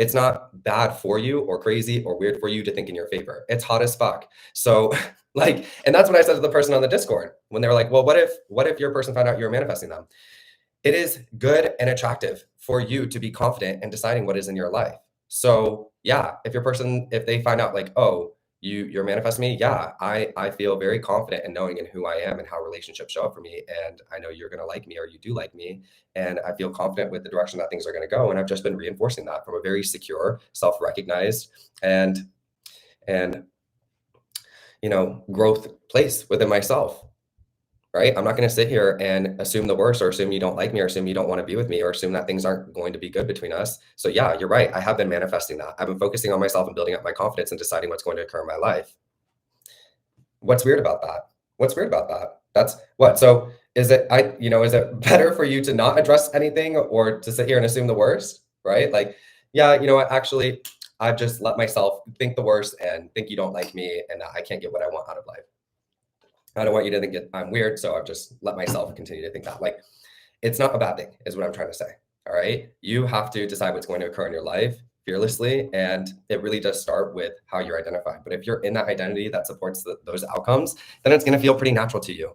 It's not bad for you or crazy or weird for you to think in your favor. It's hot as fuck. So like, and that's what I said to the person on the Discord when they were like, well, what if your person found out you were manifesting them? It is good and attractive for you to be confident in deciding what is in your life. So yeah, if they find out like, oh, you're manifesting me, yeah, I feel very confident in knowing in who I am and how relationships show up for me. And I know you're gonna like me or you do like me. And I feel confident with the direction that things are gonna go. And I've just been reinforcing that from a very secure, self-recognized and growth place within myself. Right? I'm not going to sit here and assume the worst or assume you don't like me or assume you don't want to be with me or assume that things aren't going to be good between us. So yeah, you're right. I have been manifesting that. I've been focusing on myself and building up my confidence and deciding what's going to occur in my life. What's weird about that? What's weird about that? That's what. So is it better for you to not address anything or to sit here and assume the worst? Right? Like, yeah, you know what? Actually, I've just let myself think the worst and think you don't like me and that I can't get what I want out of life. I don't want you to think I'm weird, so I've just let myself continue to think that. Like, it's not a bad thing, is what I'm trying to say. All right. You have to decide what's going to occur in your life fearlessly. And it really does start with how you're identified. But if you're in that identity that supports those outcomes, then it's going to feel pretty natural to you.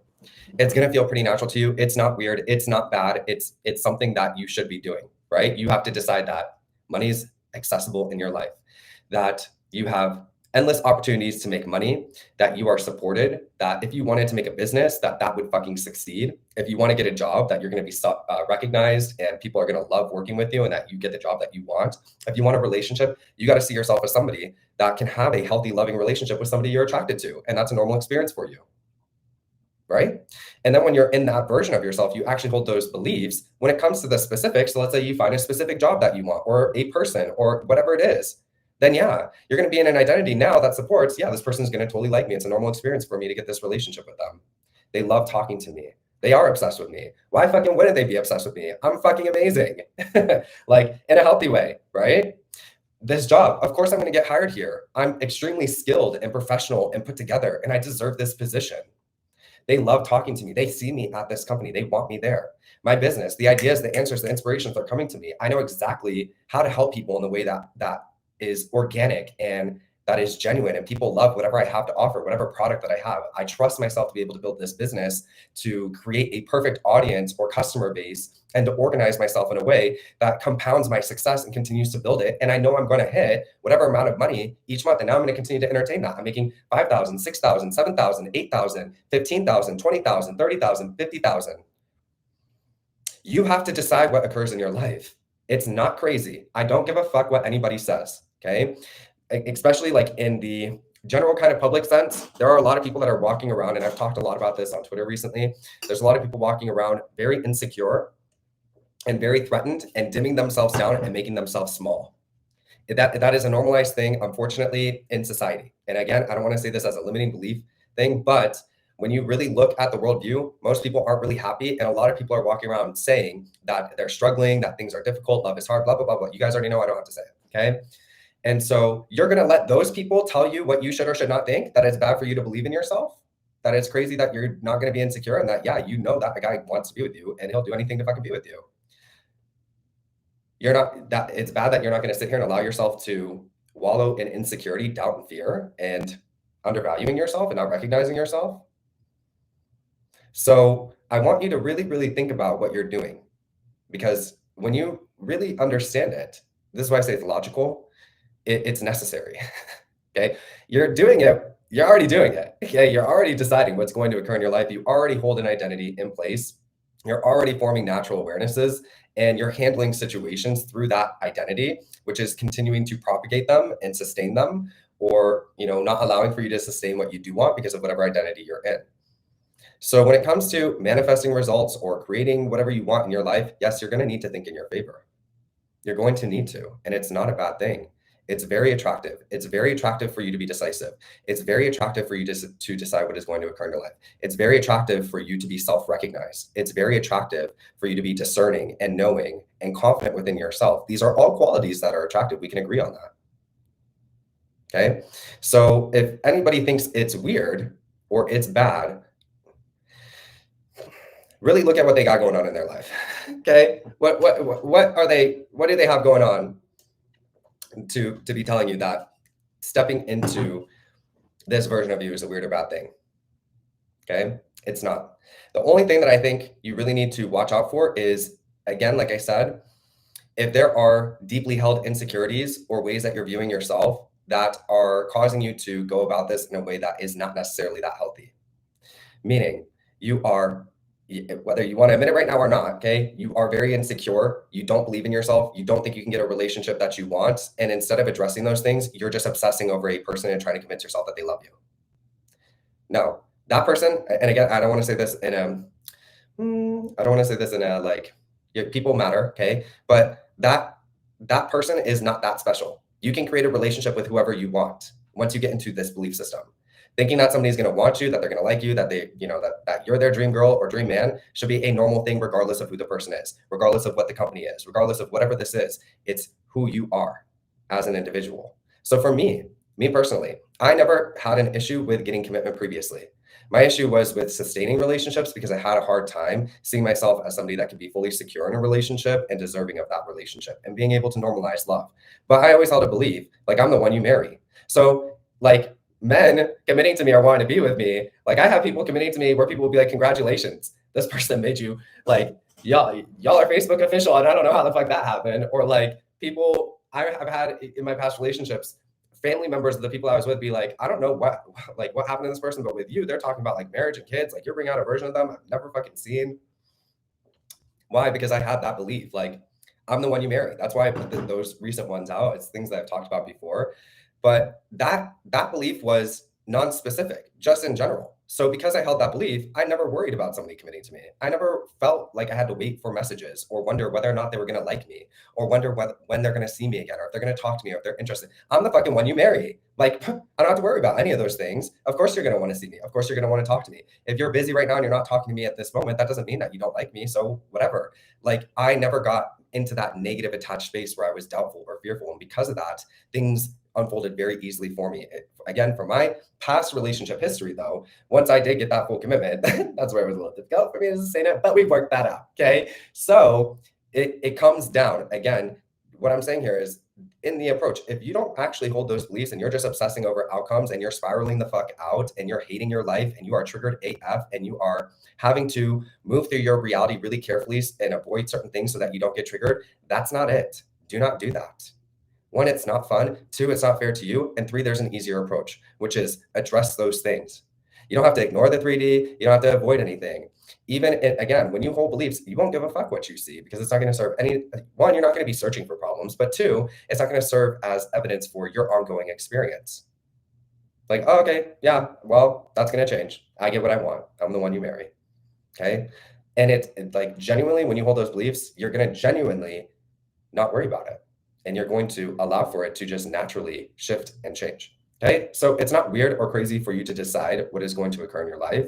It's going to feel pretty natural to you. It's not weird. It's not bad. It's something that you should be doing, right? You have to decide that money is accessible in your life, that you have endless opportunities to make money, that you are supported, that if you wanted to make a business, that would fucking succeed. If you want to get a job, that you're going to be recognized and people are going to love working with you and that you get the job that you want. If you want a relationship, you got to see yourself as somebody that can have a healthy, loving relationship with somebody you're attracted to. And that's a normal experience for you. Right? And then when you're in that version of yourself, you actually hold those beliefs. When it comes to the specifics, so let's say you find a specific job that you want or a person or whatever it is, then yeah, you're going to be in an identity now that supports, yeah, this person's going to totally like me. It's a normal experience for me to get this relationship with them. They love talking to me. They are obsessed with me. Why fucking wouldn't they be obsessed with me? I'm fucking amazing. Like in a healthy way, right? This job, of course I'm going to get hired here. I'm extremely skilled and professional and put together, and I deserve this position. They love talking to me. They see me at this company. They want me there. My business, the ideas, the answers, the inspirations are coming to me. I know exactly how to help people in the way that is organic and that is genuine, and people love whatever I have to offer, whatever product that I have. I trust myself to be able to build this business, to create a perfect audience or customer base, and to organize myself in a way that compounds my success and continues to build it. And I know I'm going to hit whatever amount of money each month. And now I'm going to continue to entertain that. I'm making 5,000, 6,000, 7,000, 8,000, 15,000, 20,000, 30,000, 50,000. You have to decide what occurs in your life. It's not crazy. I don't give a fuck what anybody says. Okay. Especially like in the general kind of public sense, there are a lot of people that are walking around, and I've talked a lot about this on Twitter recently. There's a lot of people walking around very insecure and very threatened and dimming themselves down and making themselves small. That is a normalized thing, unfortunately, in society. And again, I don't want to say this as a limiting belief thing, but when you really look at the worldview, most people aren't really happy. And a lot of people are walking around saying that they're struggling, that things are difficult, love is hard, blah, blah, blah, blah. You guys already know, I don't have to say it, okay? And so you're going to let those people tell you what you should or should not think, that it's bad for you to believe in yourself, that it's crazy that you're not going to be insecure, and that, yeah, you know that the guy wants to be with you and he'll do anything to fucking be with you. It's bad that you're not going to sit here and allow yourself to wallow in insecurity, doubt, and fear, and undervaluing yourself and not recognizing yourself. So I want you to really, really think about what you're doing, because when you really understand it, this is why I say it's logical, it's necessary. Okay. You're doing it. You're already doing it. Okay. You're already deciding what's going to occur in your life. You already hold an identity in place. You're already forming natural awarenesses, and you're handling situations through that identity, which is continuing to propagate them and sustain them, or, not allowing for you to sustain what you do want because of whatever identity you're in. So when it comes to manifesting results or creating whatever you want in your life, yes, you're going to need to think in your favor. You're going to need to, and it's not a bad thing. It's very attractive. It's very attractive for you to be decisive. It's very attractive for you to decide what is going to occur in your life. It's very attractive for you to be self-recognized. It's very attractive for you to be discerning and knowing and confident within yourself. These are all qualities that are attractive. We can agree on that. Okay. So if anybody thinks it's weird or it's bad, really look at what they got going on in their life. Okay. What do they have going on? to be telling you that stepping into this version of you is a weird or bad thing. Okay? It's not. The only thing that I think you really need to watch out for is, again, like I said, if there are deeply held insecurities or ways that you're viewing yourself that are causing you to go about this in a way that is not necessarily that healthy. Meaning, you are, whether you want to admit it right now or not, okay, you are very insecure. You don't believe in yourself. You don't think you can get a relationship that you want. And instead of addressing those things, you're just obsessing over a person and trying to convince yourself that they love you. No, that person, and again, I don't want to say this in I don't want to say this in a like, people matter, okay? But that person is not that special. You can create a relationship with whoever you want once you get into this belief system. Thinking that somebody's going to want you, that they're going to like you, that they, that you're their dream girl or dream man should be a normal thing, regardless of who the person is, regardless of what the company is, regardless of whatever this is. It's who you are as an individual. So for me personally, I never had an issue with getting commitment previously. My issue was with sustaining relationships because I had a hard time seeing myself as somebody that could be fully secure in a relationship and deserving of that relationship and being able to normalize love. But I always held a belief, like, I'm the one you marry. So, like, men committing to me or wanting to be with me, like, I have people committing to me where people will be like, congratulations, this person made you, like, y'all are Facebook official, and I don't know how the fuck that happened. Or like, people I've had in my past relationships, family members of the people I was with be like, I don't know what happened to this person, but with you, they're talking about like marriage and kids. Like, you're bringing out a version of them I've never fucking seen. Why? Because I had that belief, like, I'm the one you marry. That's why I put those recent ones out. It's things that I've talked about before, but that belief was non-specific, just in general. So because I held that belief, I never worried about somebody committing to me. I never felt like I had to wait for messages or wonder whether or not they were going to like me or wonder when they're going to see me again or if they're going to talk to me or if they're interested. I'm the fucking one you marry. Like, I don't have to worry about any of those things. Of course you're going to want to see me. Of course you're going to want to talk to me. If you're busy right now and you're not talking to me at this moment, that doesn't mean that you don't like me. So whatever. Like, I never got into that negative attached space where I was doubtful or fearful. And because of that, things unfolded very easily for me. Again, from my past relationship history, though, once I did get that full commitment, that's where it was a little difficult for me to sustain it, but we worked that out. Okay. So it comes down. Again, what I'm saying here is, in the approach, if you don't actually hold those beliefs and you're just obsessing over outcomes and you're spiraling the fuck out and you're hating your life and you are triggered AF and you are having to move through your reality really carefully and avoid certain things so that you don't get triggered, that's not it. Do not do that. One, it's not fun. Two, it's not fair to you. And three, there's an easier approach, which is address those things. You don't have to ignore the 3D. You don't have to avoid anything. Again, when you hold beliefs, you won't give a fuck what you see because it's not going to serve one, you're not going to be searching for problems, but two, it's not going to serve as evidence for your ongoing experience. Like, oh, okay, yeah, well, that's going to change. I get what I want. I'm the one you marry. Okay. And it like, genuinely, when you hold those beliefs, you're going to genuinely not worry about it. And you're going to allow for it to just naturally shift and change. Okay. So it's not weird or crazy for you to decide what is going to occur in your life.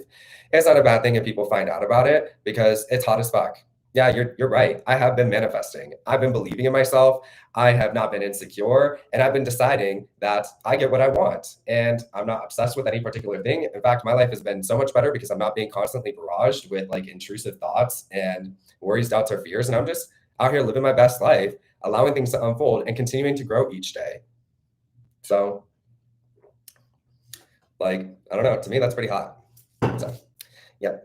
It's not a bad thing if people find out about it because it's hot as fuck. Yeah, you're right. I have been manifesting. I've been believing in myself. I have not been insecure. And I've been deciding that I get what I want. And I'm not obsessed with any particular thing. In fact, my life has been so much better because I'm not being constantly barraged with like intrusive thoughts and worries, doubts, or fears. And I'm just out here living my best life, allowing things to unfold and continuing to grow each day. So, like, I don't know, to me, that's pretty hot. So, yeah.